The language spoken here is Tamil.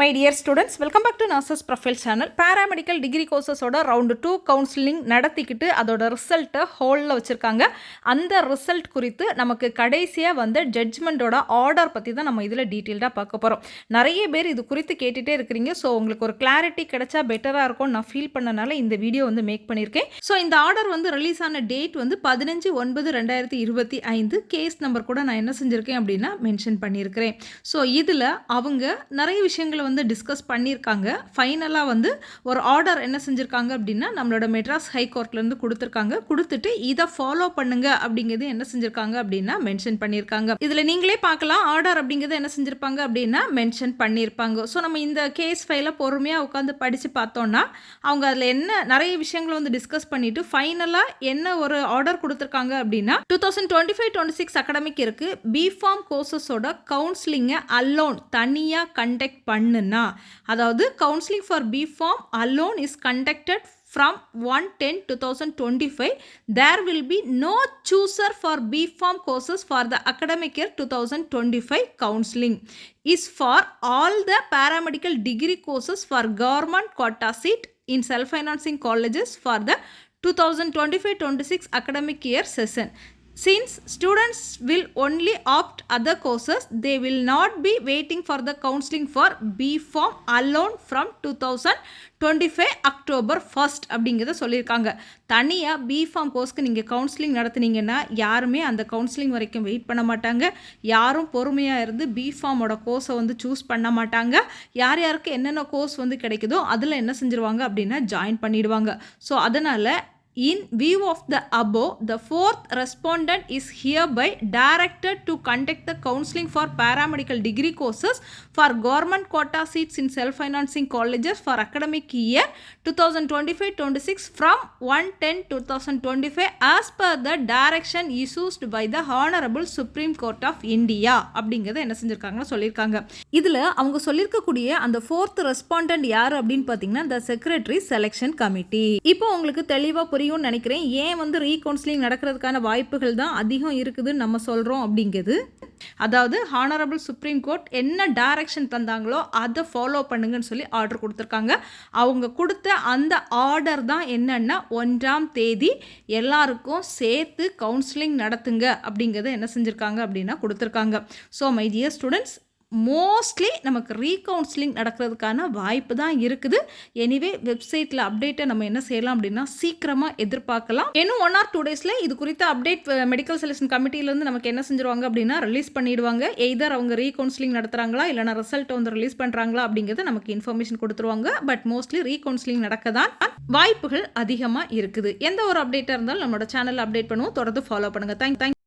My dear students, welcome back to nurses profile channel. Paramedical degree கோர்சஸோட ரவுண்டு 2 கவுன்சிலிங் நடத்திக்கிட்டு அதோட ரிசல்ட்டை ஹோல்டில் வச்சுருக்காங்க. அந்த ரிசல்ட் குறித்து நமக்கு கடைசியாக வந்து ஜட்ஜ்மெண்ட்டோட ஆர்டர் பற்றி தான் நம்ம இதில் டீட்டெயில்டாக பார்க்க போகிறோம். நிறைய பேர் இது குறித்து கேட்டுகிட்டே இருக்கிறீங்க. ஸோ உங்களுக்கு ஒரு கிளாரிட்டி கிடைச்சா பெட்டராக இருக்கும்னு நான் ஃபீல் பண்ணனால இந்த வீடியோ வந்து மேக் பண்ணியிருக்கேன். ஸோ இந்த ஆர்டர் வந்து ரிலீஸ் ஆன டேட் வந்து 15/9/2025. கேஸ் நம்பர் கூட நான் என்ன செஞ்சுருக்கேன் அப்படின்னா மென்ஷன் பண்ணியிருக்கிறேன். ஸோ இதில் அவங்க நிறைய விஷயங்களை வந்து டிஸ்கஸ் பண்ணியிருக்காங்க. ஃபைனலாக வந்து ஒரு ஆர்டர் என்ன செஞ்சுருக்காங்க அப்படின்னா நம்மளோட மெட்ராஸ் ஹைகோர்ட்லேருந்து கொடுத்துருக்காங்க. கொடுத்துட்டு இதை ஃபாலோ பண்ணுங்க அப்படிங்கிறது என்ன செஞ்சுருக்காங்க அப்படின்னா மென்ஷன் பண்ணியிருக்காங்க. இதில் நீங்களே பார்க்கலாம் ஆர்டர் அப்படிங்கிறது என்ன செஞ்சுருப்பாங்க அப்படின்னா மென்ஷன் பண்ணியிருப்பாங்க. ஸோ நம்ம இந்த கேஸ் ஃபைலை பொறுமையாக உட்காந்து படித்து பார்த்தோன்னா அவங்க அதில் என்ன நிறைய விஷயங்களை வந்து டிஸ்கஸ் பண்ணிவிட்டு ஃபைனலாக என்ன ஒரு ஆர்டர் கொடுத்துருக்காங்க அப்படின்னா 2025-26 அகாடமிக் இருக்குது. பிஃபார்ம் கோர்சஸோட கவுன்சிலிங்கை அலோன் தனியாக கண்டக்ட் பண்ணுனா, அதாவது counselling for BPharm alone is conducted from 1/10/2025. There will be no chooser for BPharm courses for the academic year 2025. Counseling is for all the paramedical degree courses for government quota seat in self-financing colleges for the 2025-26 academic year session. Since students will only opt other courses, they will not be waiting for the counseling for BPharm alone from 2025 October 1st அப்படிங்கிறத சொல்லியிருக்காங்க. தனியாக பிஃபார்ம் கோர்ஸ்க்கு நீங்கள் கவுன்சிலிங் நடத்துனீங்கன்னா யாருமே அந்த கவுன்சிலிங் வரைக்கும் வெயிட் பண்ண மாட்டாங்க. யாரும் பொறுமையாக இருந்து பிஃபார்மோட கோர்ஸை வந்து சூஸ் பண்ண மாட்டாங்க. யார் யாருக்கு என்னென்ன கோர்ஸ் வந்து கிடைக்குதோ அதில் என்ன செஞ்சுருவாங்க அப்படின்னா ஜாயின் பண்ணிடுவாங்க. ஸோ அதனால் in view of the above, the fourth respondent is hereby directed to conduct the counseling for paramedical degree courses for government quota seats in self-financing colleges for academic year 2025-26 from 1/10/2025 as per the direction issued by the Honorable Supreme Court of India அப்படிங்கிறத என்ன செஞ்சுருக்காங்கன்னு சொல்லியிருக்காங்க. இதில் அவங்க சொல்லியிருக்கக்கூடிய அந்த ஃபோர்த் ரெஸ்பாண்டன்ட் யார் அப்படின்னு பார்த்தீங்கன்னா the Secretary Selection Committee. இப்போ உங்களுக்கு தெளிவாக புரியும் நினைக்கிறேன். ஏன் வந்து ரீகவுன்சிலிங் நடக்கிறதுக்கான வாய்ப்புகள் தான் அதிகம் இருக்குதுன்னு நம்ம சொல்கிறோம் அப்படிங்கிறது. அதாவது ஹானரபிள் சுப்ரீம் கோர்ட் என்ன டைரக்ஷன் தந்தாங்களோ அதை ஃபாலோ பண்ணுங்கன்னு சொல்லி ஆர்டர் கொடுத்துருக்காங்க. அவங்க கொடுத்த அந்த ஆர்டர் தான் என்னன்னா 1ஆம் தேதி எல்லாருக்கும் சேர்த்து கவுன்சிலிங் நடத்துங்க அப்படிங்கிறத என்ன செஞ்சுருக்காங்க அப்படின்னா கொடுத்துருக்காங்க. So my dear students, mostly நமக்கு ரீகவுன்சிலிங் நடக்கிறதுக்கான வாய்ப்பு தான் இருக்குது. எனிவே வெப்சைட்டில் அப்டேட்டை நம்ம என்ன செய்யலாம் அப்படின்னா சீக்கிரமாக எதிர்பார்க்கலாம். இன்னும் 1 or 2 டேஸில் இது குறித்த அப்டேட் மெடிக்கல் செலெக்ஷன் கமிட்டியிலேருந்து நமக்கு என்ன செஞ்சுருவாங்க அப்படின்னா ரிலீஸ் பண்ணிடுவாங்க. எய்தர் அவங்க ரீகவுன்சிலிங் நடத்துகிறாங்களா இல்லைனா ரிசல்ட் வந்து ரிலீஸ் பண்ணுறாங்களா அப்படிங்கிறத நமக்கு இன்ஃபர்மேஷன் கொடுத்துருவாங்க. பட் மோஸ்ட்லி ரீகவுன்சிலிங் நடக்க தான் வாய்ப்புகள் அதிகமாக இருக்குது. எந்த ஒரு அப்டேட்டாக இருந்தாலும் நம்மளோட சேனலில் அப்டேட் பண்ணுவோம். தொடர்ந்து ஃபாலோ பண்ணுங்கள். தேங்க்